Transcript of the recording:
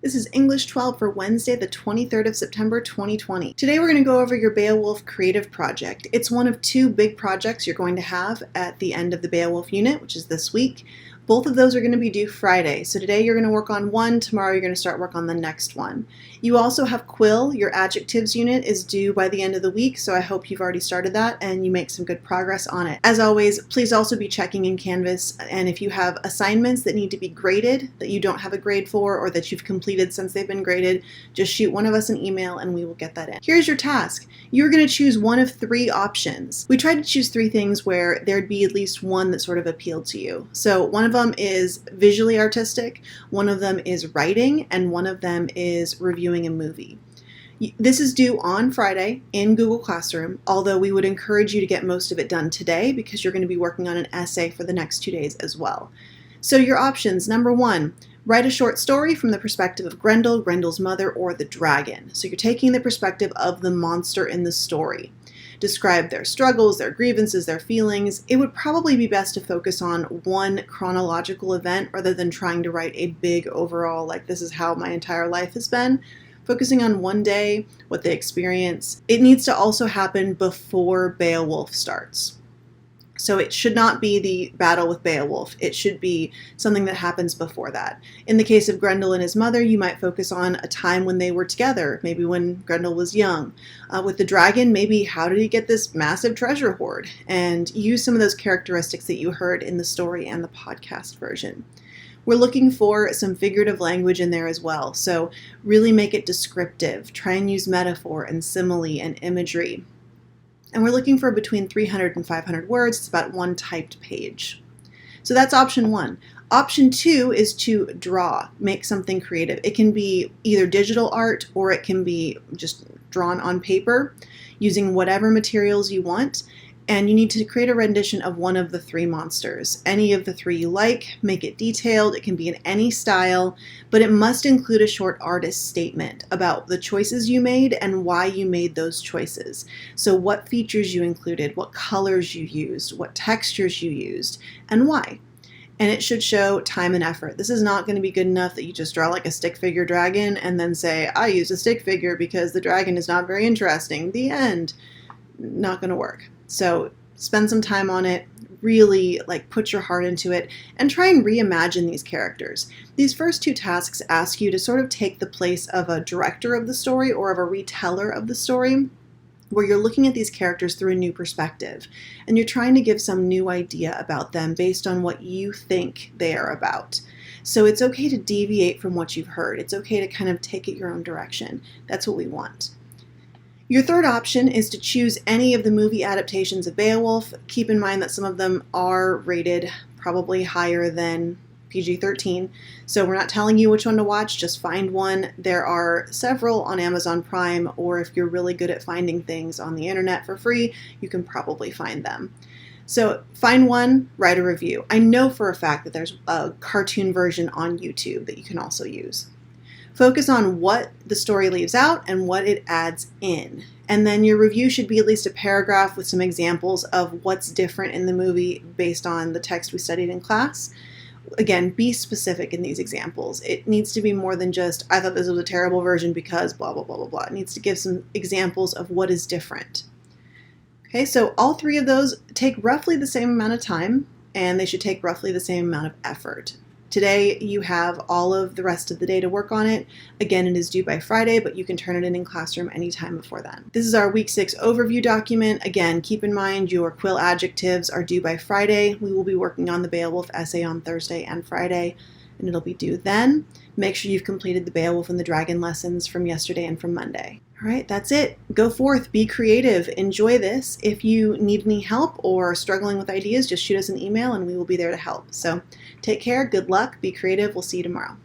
This is English 12 for Wednesday, the 23rd of September, 2020. Today we're going to go over your Beowulf Creative Project. It's one of two big projects you're going to have at the end of the Beowulf unit, which is this week. Both of those are going to be due Friday. So today you're going to work on one, tomorrow you're going to start work on the next one. You also have Quill, your adjectives unit is due by the end of the week, so I hope you've already started that and you make some good progress on it. As always, please also be checking in Canvas, and if you have assignments that need to be graded, that you don't have a grade for, or that you've completed since they've been graded, just shoot one of us an email and we will get that in. Here's your task. You're going to choose one of three options. We tried to choose three things where there'd be at least one that sort of appealed to you. So one of them is visually artistic, one of them is writing, and one of them is reviewing a movie. This is due on Friday in Google Classroom, although we would encourage you to get most of it done today because you're going to be working on an essay for the next 2 days as well. So your options, number one, write a short story from the perspective of Grendel, Grendel's mother, or the dragon. So you're taking the perspective of the monster in the story. Describe their struggles, their grievances, their feelings. It would probably be best to focus on one chronological event rather than trying to write a big overall, like this is how my entire life has been. Focusing on one day, what they experience. It needs to also happen before Beowulf starts. So it should not be the battle with Beowulf. It should be something that happens before that. In the case of Grendel and his mother, you might focus on a time when they were together, maybe when Grendel was young. With the dragon, maybe how did he get this massive treasure hoard? And use some of those characteristics that you heard in the story and the podcast version. We're looking for some figurative language in there as well. So really make it descriptive. Try and use metaphor and simile and imagery. And we're looking for between 300 and 500 words. It's about one typed page. So that's option one. Option two is to draw, make something creative. It can be either digital art or it can be just drawn on paper using whatever materials you want. And you need to create a rendition of one of the three monsters. Any of the three you like, make it detailed. It can be in any style, but it must include a short artist statement about the choices you made and why you made those choices. So what features you included, what colors you used, what textures you used, and why. And it should show time and effort. This is not going to be good enough that you just draw like a stick figure dragon and then say, I used a stick figure because the dragon is not very interesting. The end. Not going to work. So spend some time on it, really put your heart into it, and try and reimagine these characters. These first two tasks ask you to sort of take the place of a director of the story or of a reteller of the story, where you're looking at these characters through a new perspective, and you're trying to give some new idea about them based on what you think they are about. So it's okay to deviate from what you've heard. It's okay to kind of take it your own direction. That's what we want. Your third option is to choose any of the movie adaptations of Beowulf. Keep in mind that some of them are rated probably higher than PG-13, so we're not telling you which one to watch, just find one. There are several on Amazon Prime, or if you're really good at finding things on the internet for free, you can probably find them. So find one, write a review. I know for a fact that there's a cartoon version on YouTube that you can also use. Focus on what the story leaves out and what it adds in. And then your review should be at least a paragraph with some examples of what's different in the movie based on the text we studied in class. Again, be specific in these examples. It needs to be more than just, I thought this was a terrible version because blah, blah, blah, blah, blah. It needs to give some examples of what is different. Okay, so all three of those take roughly the same amount of time, and they should take roughly the same amount of effort. Today, you have all of the rest of the day to work on it. Again, it is due by Friday, but you can turn it in Classroom anytime before then. This is our Week 6 overview document. Again, keep in mind your Quill adjectives are due by Friday. We will be working on the Beowulf essay on Thursday and Friday, and it'll be due then. Make sure you've completed the Beowulf and the Dragon lessons from yesterday and from Monday. All right, that's it. Go forth, be creative, enjoy this. If you need any help or are struggling with ideas, just shoot us an email and we will be there to help. So take care, good luck, be creative. We'll see you tomorrow.